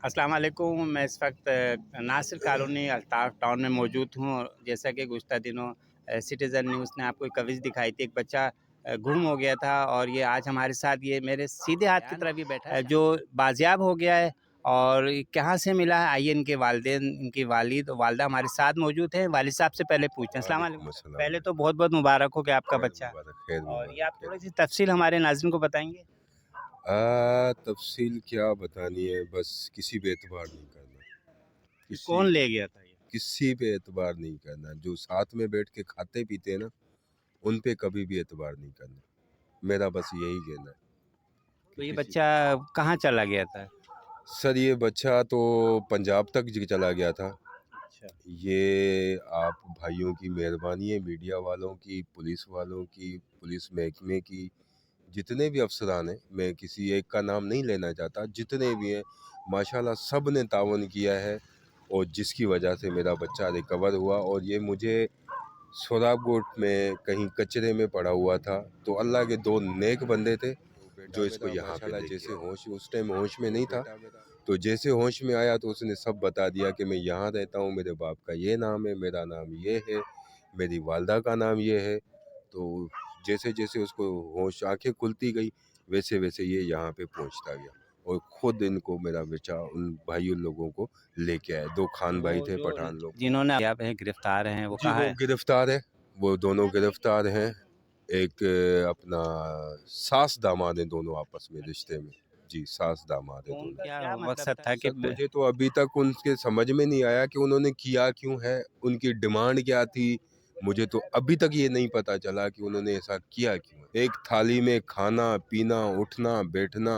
السلام علیکم. میں اس وقت ناصر کالونی الطاف ٹاؤن میں موجود ہوں. جیسا کہ گزشتہ دنوں سٹیزن نیوز نے آپ کو ایک کوریج دکھائی تھی، ایک بچہ گم ہو گیا تھا، اور یہ آج ہمارے ساتھ یہ میرے سیدھے ہاتھ کی طرف ہی بیٹھا ہے جو بازیاب ہو گیا ہے. اور کہاں سے ملا ہے، آئیے ان کے والدین، ان کی والد والدہ ہمارے ساتھ موجود ہیں. والد صاحب سے پہلے پوچھیں. السلام علیکم. پہلے تو بہت بہت مبارک ہو کہ آپ کا بچہ، اور یہ آپ تھوڑی سی تفصیل ہمارے ناظرین کو بتائیں گے؟ تفصیل کیا بتانی ہے، بس کسی پہ اعتبار نہیں کرنا. کون لے گیا تھا یہ؟ کسی پہ اعتبار نہیں کرنا. جو ساتھ میں بیٹھ کے کھاتے پیتے ہیں نا، ان پہ کبھی بھی اعتبار نہیں کرنا. میرا بس یہی کہنا ہے. تو یہ بچہ کہاں چلا گیا تھا؟ سر یہ بچہ تو پنجاب تک چلا گیا تھا. اچھا. یہ آپ بھائیوں کی مہربانی ہے، میڈیا والوں کی، پولیس والوں کی، پولیس محکمے کی، جتنے بھی افسران ہیں، میں کسی ایک کا نام نہیں لینا چاہتا، جتنے بھی ہیں ماشاءاللہ سب نے تعاون کیا ہے، اور جس کی وجہ سے میرا بچہ ریکور ہوا. اور یہ مجھے سوراب گوٹ میں کہیں کچرے میں پڑا ہوا تھا، تو اللہ کے دو نیک بندے تھے جو اس کو یہاں پہ جیسے ہوش، اس ٹائم ہوش میں نہیں تھا، تو جیسے ہوش میں آیا تو اس نے سب بتا دیا کہ میں یہاں رہتا ہوں، میرے باپ کا یہ نام ہے، میرا نام یہ ہے، میری والدہ کا نام یہ ہے. تو جیسے جیسے اس کو ہوش آنکھیں کھلتی گئی، ویسے ویسے یہ یہاں پہ پہنچتا گیا، اور خود ان کو میرا بچہ ان بھائیوں لوگوں کو لے کے آئے. دو خان بھائی تھے، پٹھان لوگ، جنہوں نے آپ گرفتار ہیں، وہ جی کہاں وہ ہے؟ گرفتار ہے، وہ دونوں گرفتار ہیں. ایک اپنا ساس داماد ہیں دونوں آپس میں رشتے میں. جی ساس داماد ہیں دونوں. کیا مقصد تھا کہ مجھے تو ابھی تک ان کے سمجھ میں نہیں آیا کہ انہوں نے کیا کیوں ہے، ان کی ڈیمانڈ کیا تھی. مجھے تو ابھی تک یہ نہیں پتا چلا کہ انہوں نے ایسا کیا کیوں. ایک تھالی میں کھانا پینا اٹھنا بیٹھنا،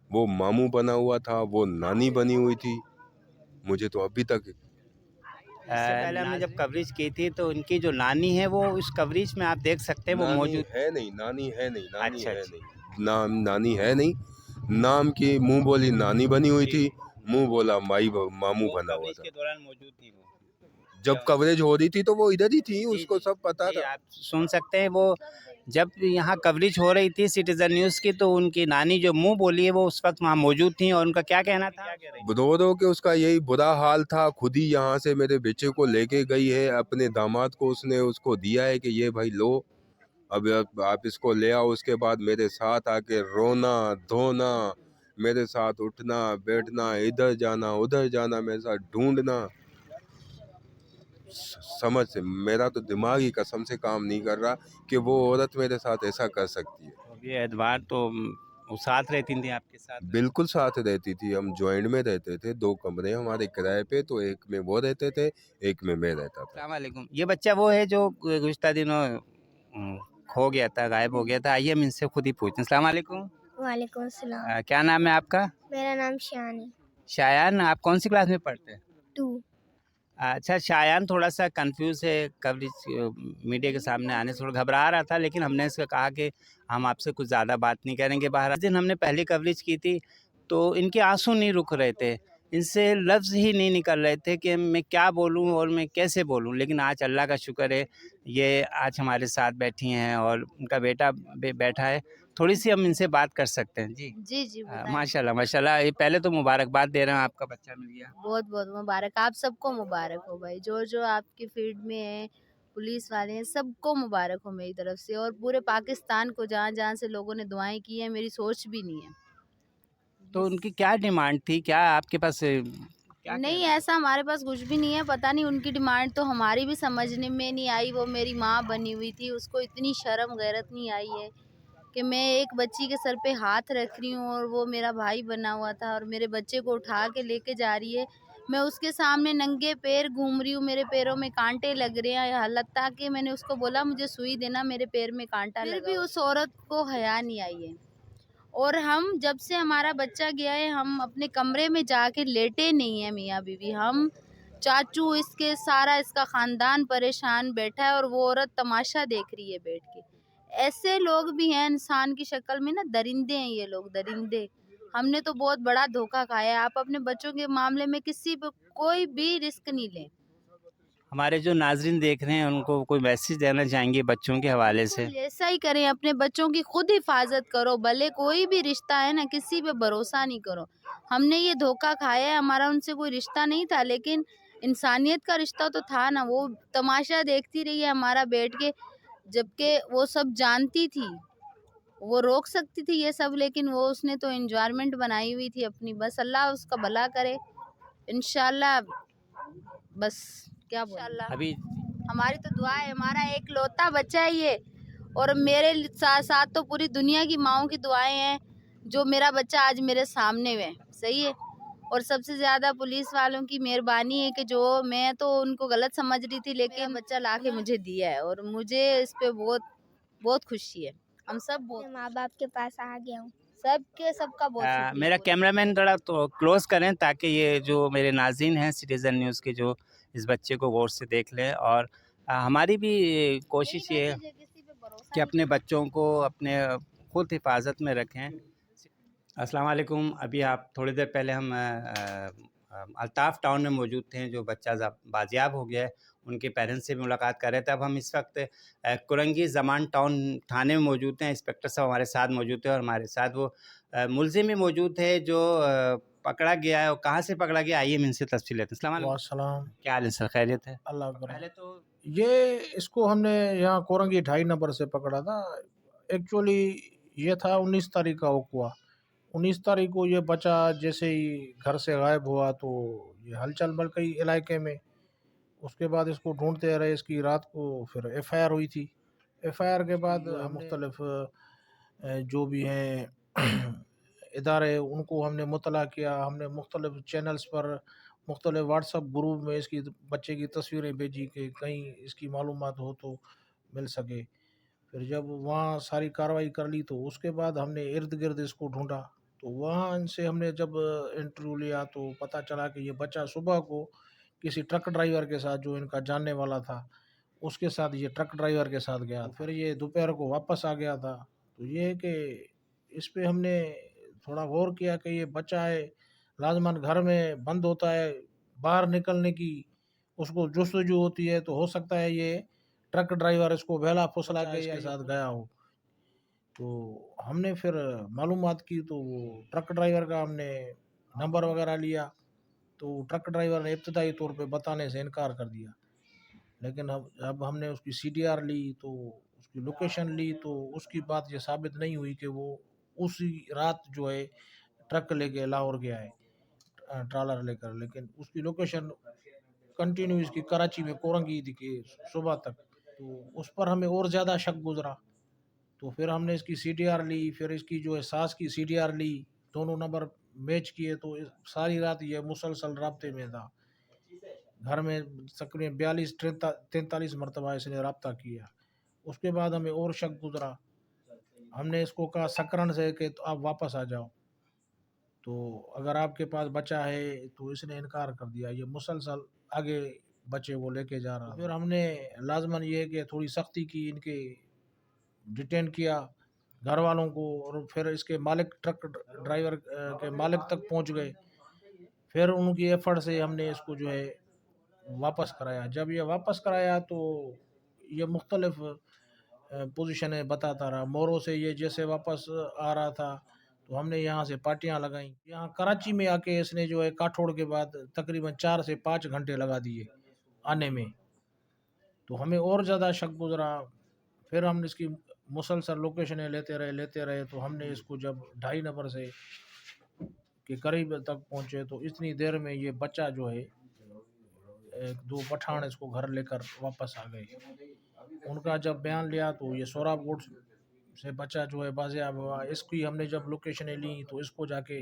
وہ ماموں بنا ہوا تھا، وہ نانی بنی ہوئی تھی. مجھے تو ابھی تک اس سے پہلے ہم نے جب کوریج کی تھی تو ان کی جو نانی ہے وہ اس کوریج میں آپ دیکھ سکتے ہیں، وہ موجود ہے نہیں، نانی ہے نہیں، نانی اچھا ہے اچھا. نہیں، نام نانی ہے نہیں. نام کی منہ بولی نانی بنی ہوئی تھی، منہ بولا ماموں بنا ہوا تھا. کے دوران موجود تھی وہ. جب کوریج ہو رہی تھی تو وہ ادھر ہی تھی، اس کو سب پتا تھا. آپ سن سکتے ہیں، وہ جب یہاں کوریج ہو رہی تھی سٹیزن نیوز کی تو ان کی نانی جو منہ بولی ہے وہ اس وقت وہاں موجود تھیں، اور ان کا کیا کہنا تھا؟ رو رو کے اس کا یہی برا حال تھا. خود ہی یہاں سے میرے بچے کو لے کے گئی ہے، اپنے داماد کو اس نے اس کو دیا ہے کہ یہ بھائی لو، اب آپ اس کو لے آؤ. اس کے بعد میرے ساتھ آ کے رونا دھونا، میرے ساتھ اٹھنا بیٹھنا، ادھر جانا ادھر جانا، میرے ساتھ ڈھونڈنا. سمجھ سے میرا تو دماغ ہی قسم سے کام نہیں کر رہا کہ وہ عورت میرے ساتھ ایسا کر سکتی ہے. یہ اعتبار تو وہ ساتھ رہتی تھیں آپ کے ساتھ؟ بالکل ساتھ رہتی تھی. ہم جوائنٹ میں رہتے تھے، 2 کمرے ہمارے کرائے پہ، تو ایک میں وہ رہتے تھے، ایک میں رہتا تھا. السلام علیکم. یہ بچہ وہ ہے جو گزشتہ دنوں کھو گیا تھا، غائب ہو گیا تھا. آئیے ہم ان سے خود ہی پوچھتے ہیں. السلام علیکم. وعلیکم السلام. کیا نام ہے آپ کا؟ میرا نام شان ہے. شایان. آپ کون سی کلاس میں پڑھتے ہیں؟ 2. اچھا شایان تھوڑا سا کنفیوز ہے، کوریج میڈیا کے سامنے آنے سے تھوڑا گھبرا رہا تھا، لیکن ہم نے اس کو کہا کہ ہم آپ سے کچھ زیادہ بات نہیں کریں گے. باہر جس دن ہم نے پہلی کوریج کی تھی تو ان کے آنسو نہیں رک رہے تھے، ان سے لفظ ہی نہیں نکل رہے تھے کہ میں کیا بولوں اور میں کیسے بولوں. لیکن آج اللہ کا شکر ہے، یہ آج ہمارے ساتھ بیٹھی ہیں اور ان کا بیٹا بیٹھا ہے. تھوڑی سی ہم ان سے بات کر سکتے ہیں؟ جی ماشاء اللہ ماشاء اللہ. پہلے تو مبارکباد دے رہے ہیں، آپ کا بچہ مل گیا. بہت بہت مبارک. آپ سب کو مبارک ہو بھائی، جو آپ کی فیلڈ میں ہیں، پولیس والے ہیں، سب کو مبارک ہو میری طرف سے، اور پورے پاکستان کو جہاں جہاں سے لوگوں نے دعائیں کی ہیں. میری سوچ بھی نہیں ہے. تو ان کی کیا ڈیمانڈ تھی؟ کیا آپ کے پاس نہیں ایسا ہمارے پاس کچھ بھی نہیں ہے. پتہ نہیں ان کی ڈیمانڈ تو ہماری بھی سمجھنے میں نہیں آئی. وہ میری ماں بنی ہوئی تھی، اس کو اتنی شرم غیرت نہیں آئی ہے کہ میں ایک بچی کے سر پہ ہاتھ رکھ رہی ہوں، اور وہ میرا بھائی بنا ہوا تھا اور میرے بچے کو اٹھا کے لے کے جا رہی ہے. میں اس کے سامنے ننگے پیر گھوم رہی ہوں، میرے پیروں میں کانٹے لگ رہے ہیں. حتیٰ کہ میں نے اس کو بولا مجھے سوئی دینا، میرے پیر میں کانٹا لگا. پھر بھی اس عورت کو حیا نہیں آئی ہے. اور ہم جب سے ہمارا بچہ گیا ہے، ہم اپنے کمرے میں جا کے لیٹے نہیں ہیں میاں بیوی. ہم چاچو اس کے سارا اس کا خاندان پریشان بیٹھا ہے، اور وہ عورت تماشا دیکھ رہی ہے بیٹھ کے. ایسے لوگ بھی ہیں انسان کی شکل میں نا، درندے ہیں یہ لوگ، درندے. ہم نے تو بہت بڑا دھوکہ کھایا ہے. آپ اپنے بچوں کے معاملے میں کسی پہ کوئی بھی رسک نہیں لیں. हमारे जो नाज़रीन देख रहे हैं उनको कोई मैसेज देना चाहेंगे बच्चों के हवाले से? बिल्कुल ऐसा ही करें, अपने बच्चों की खुद हिफाजत करो, भले कोई भी रिश्ता है ना, किसी पे भरोसा नहीं करो। हमने ये धोखा खाया है, हमारा उनसे कोई रिश्ता नहीं था, लेकिन इंसानियत का रिश्ता तो था ना। वो तमाशा देखती रही है हमारा बैठ के, जबकि वो सब जानती थी, वो रोक सकती थी ये सब, लेकिन वो उसने तो एंजॉयमेंट बनाई हुई थी अपनी। बस अल्लाह उसका भला करे इंशाल्लाह। बस क्या बोलें, अभी हमारी तो दुआ है, हमारा एक लौता बच्चा है ये, और मेरे साथ साथ तो पूरी दुनिया की माँओं की दुआएं हैं जो मेरा बच्चा आज मेरे सामने है। सही है। और सबसे ज़्यादा पुलिस वालों की मेहरबानी है कि जो मैं तो उनको गलत समझ रही थी, लेकिन बच्चा ला के मुझे दिया है, और मुझे इस पे बहुत बहुत खुशी है। हम सब बहुत मैं माँ बाप के पास आ गया हूँ। सबका बहुत शुक्रिया। मेरा कैमरामैन थोड़ा तो क्लोज करें ताकि ये जो मेरे नाज़रीन हैं सिटीज़न न्यूज़ के, जो इस बच्चे को गौर से देख लें। और हमारी भी कोशिश ये है कि अपने बच्चों को अपने खुद हिफाजत में रखें। अस्सलाम वालेकुम। अभी आप थोड़ी देर पहले हम अल्ताफ़ टाउन में मौजूद थे, जो बच्चा बाजियाब हो गया है, उनके पेरेंट्स से भी मुलाकात कर रहे थे। अब हम इस वक्त कुरंगी ज़मान टाउन थाने में मौजूद हैं। इंस्पेक्टर साहब हमारे साथ मौजूद थे और हमारे साथ वो मुलजिम भी मौजूद है जो पकड़ा गया है। और कहाँ से पकड़ा गया, आइए हम इनसे तफसील लेते हैं। अस्सलाम वालेकुम। वासलाम। क्या हाल है सर, खैरियत है? अल्लाह अकबर। पहले तो ये इसको हमने यहाँ कोरंगी 2.5 नंबर से पकड़ा था। एक्चुअली ये था 19 तारीख का वक़्वा। 19 तारीख को ये बच्चा जैसे ही घर से गायब हुआ तो ये हलचल मच गई इलाके में। उसके बाद इसको ढूंढते रहे, इसकी रात को फिर एफआईआर हुई थी। एफआईआर के बाद मुख्तलिफ जो भी हैं इदारे, उनको हमने मुतला किया। हमने मुख्तलिफ चैनल्स पर, मुख्तलिफ व्हाट्सअप ग्रुप में इसकी बच्चे की तस्वीरें भेजी कि कहीं इसकी मालूमात हो तो मिल सके। फिर जब वहाँ सारी कार्रवाई कर ली तो उसके बाद हमने इर्द गिर्द इसको ढूंढा। तो वहाँ इनसे हमने जब इंटरव्यू लिया तो पता चला कि ये बच्चा सुबह को किसी ट्रक ड्राइवर के साथ, जो इनका जानने वाला था, उसके साथ ये ट्रक ड्राइवर के साथ गया। फिर ये दोपहर को वापस आ गया था। तो ये है कि इस पे हमने थोड़ा गौर किया कि ये बच्चा है, लाजमन घर में बंद होता है, बाहर निकलने की उसको जुस्तजू होती है, तो हो सकता है ये ट्रक ड्राइवर इसको बहला फुसला के इसके साथ गया हो। तो हमने फिर मालूमात की तो वो ट्रक ड्राइवर का हमने नंबर वगैरह लिया, तो ट्रक ड्राइवर ने इब्तदाई तौर पे बताने से इनकार कर दिया। लेकिन अब हमने उसकी सीडीआर ली, तो उसकी लोकेशन ली, तो उसकी बात ये साबित नहीं हुई कि वो उसी रात जो है ट्रक लेके लाहौर गया है, ट्रालर लेकर। लेकिन उसकी लोकेशन कंटिन्यू इसकी कराची में कोरंगी दिखी सुबह तक। तो उस पर हमें और ज़्यादा शक गुजरा। तो फिर हमने इसकी सीडीआर ली, फिर इसकी जो है सास की सीडीआर ली, दोनों नंबर मैच किए। तो सारी रात ये मुसलसल राब्ते में था। घर में तकरीबन 42-43 मरतबा इसने रब्ता किया। उसके बाद हमें और शक गुजरा। हमने इसको कहा सकरन से कि तो आप वापस आ जाओ, तो अगर आपके पास बचा है, तो इसने इनकार कर दिया। ये मुसलसल आगे बच्चे वो लेके जा रहा। फिर हमने लाजमन ये है कि थोड़ी सख्ती की, इनके डिटेन किया घर वालों को, और फिर इसके मालिक, ट्रक ड्राइवर के मालिक तक पहुंच गए। फिर उनकी एफर्ट से हमने इसको जो है वापस कराया। जब ये वापस कराया तो ये मुख्तलिफ पोजीशनें बताता रहा। मोरों से ये जैसे वापस आ रहा था तो हमने यहाँ से पार्टियाँ लगाई। यहाँ कराची में आके इसने जो है काठोड़ के बाद तकरीबन 4 से 5 घंटे लगा दिए आने में। तो हमें और ज़्यादा शक गुजरा। फिर हम इसकी मुसलसल लोकेशनें लेते रहे। तो हमने इसको जब 2.5 नंबर से के करीब तक पहुँचे तो इतनी देर में ये बच्चा जो है, 1-2 पठान इसको घर लेकर वापस आ गए। उनका जब बयान लिया तो ये सोराबकोट से बच्चा जो है बाजियाब हुआ। इसकी हमने जब लोकेशनें ली तो इसको जाके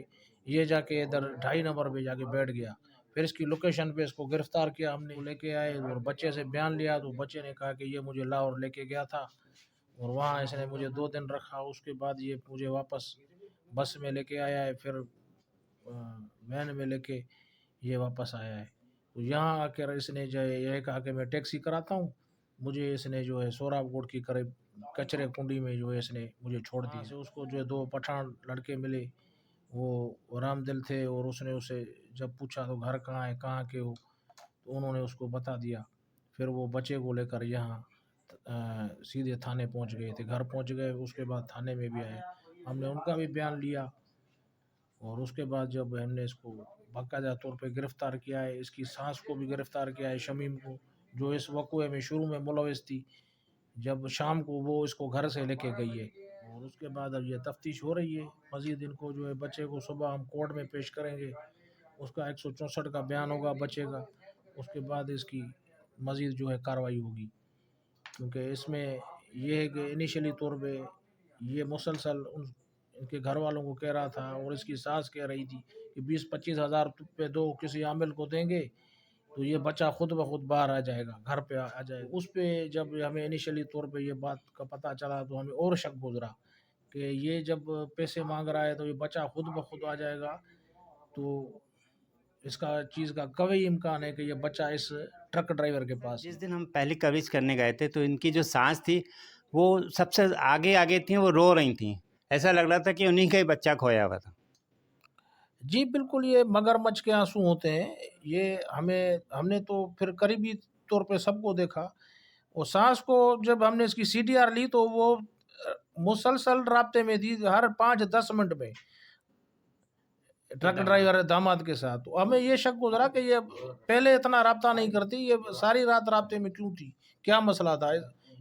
इधर 2.5 नंबर पे जाके बैठ गया। फिर इसकी लोकेशन पे इसको गिरफ्तार किया, हमने लेके आए और बच्चे से बयान लिया। तो बच्चे ने कहा कि ये मुझे लाहौर लेके गया था और वहाँ इसने मुझे 2 दिन रखा। उसके बाद ये मुझे वापस बस में लेके आया है, फिर वैन में लेके ये वापस आया है। तो यहाँ आकर इसने जो है यह कहा कि मैं टैक्सी कराता हूँ। मुझे इसने जो है सोराबकोट की करीब कचरे कुंडी में जो है इसने मुझे छोड़ दी। से उसको जो है 2 पठान लड़के मिले, वो रामदिल थे, और उसने उसे जब पूछा तो घर कहाँ है, कहाँ के हो, तो उन्होंने उसको बता दिया। फिर वो बच्चे को लेकर यहाँ सीधे थाने पहुँच गए थे, घर पहुँच गए, उसके बाद थाने में भी आए, हमने उनका भी बयान लिया और उसके बाद जब हमने इसको बाकायदा तौर पे गिरफ़्तार किया है, इसकी सास को भी गिरफ़्तार किया है, शमीम को, जो इस वक़्वे में शुरू में मुलविस थी, जब शाम को वो इसको घर से लेके गई है और उसके बाद अब ये तफ्तीश हो रही है। मज़ीद इनको जो है बच्चे को सुबह हम कोर्ट में पेश करेंगे, उसका 164 का बयान होगा बच्चे का, उसके बाद इसकी मज़ीद जो है कार्रवाई होगी, क्योंकि इसमें ये है कि इनिशियली तौर पे ये मुसलसल इनके घर वालों को कह रहा था और इसकी सास कह रही थी कि 20-25 हज़ार रुपये दो किसी आमिल को देंगे तो ये बच्चा खुद ब खुद बाहर आ जाएगा, घर पे आ जाएगा। उस पे जब हमें इनिशियली तौर पे ये बात का पता चला तो हमें और शक गुजरा कि ये जब पैसे मांग रहा है तो ये बच्चा खुद ब खुद आ जाएगा, तो इसका चीज़ का कभी इम्कान है कि ये बच्चा इस ट्रक ड्राइवर के पास जिस दिन हम पहली कवरेज करने गए थे तो इनकी जो सांस थी वो सबसे आगे आगे थी, वो रो रही थी, ऐसा लग रहा था कि उन्हीं का ही बच्चा खोया हुआ था। जी बिल्कुल, ये मगरमच्छ के आंसू होते हैं। ये हमने तो फिर करीबी तौर पे सबको देखा और सास को जब हमने इसकी सीडीआर ली तो वो मुसलसल राब्ते में थी, हर 5-10 मिनट में ट्रक ड्राइवर दामाद के साथ। तो हमें ये शक गुजरा कि ये पहले इतना राब्ता नहीं करती, ये सारी रात राब्ते में क्यों थी, क्या मसला था।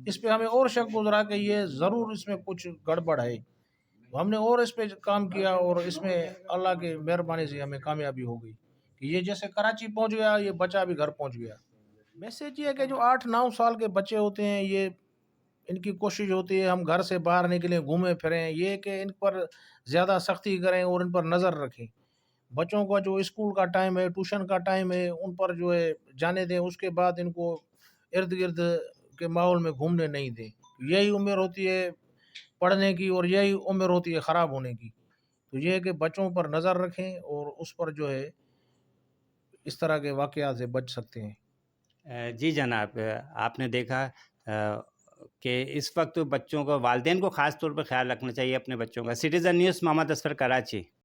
इस पे हमें और शक गुजरा कि ये ज़रूर इसमें कुछ गड़बड़ है। हमने और इस पे काम किया और इसमें अल्लाह की मेहरबानी से हमें कामयाबी हो गई कि ये जैसे कराची पहुंच गया, ये बच्चा भी घर पहुंच गया। मैसेज ये है कि जो 8-9 साल के बच्चे होते हैं, ये इनकी कोशिश होती है हम घर से बाहर निकलें, घूमें फिरें, ये कि इन पर ज़्यादा सख्ती करें और इन पर नज़र रखें। बच्चों का जो स्कूल का टाइम है, ट्यूशन का टाइम है, उन पर जो है जाने दें, उसके बाद इनको इर्द गिर्द के माहौल में घूमने नहीं दें। यही उम्र होती है पढ़ने की और यही उम्र होती है ख़राब होने की। तो ये है कि बच्चों पर नज़र रखें और उस पर जो है इस तरह के वाक़यात से बच सकते हैं। जी जनाब, आपने देखा कि इस वक्त बच्चों को, वालिदैन को ख़ास तौर पर ख्याल रखना चाहिए अपने बच्चों का। Citizen news, Mohammad Asfar, Karachi.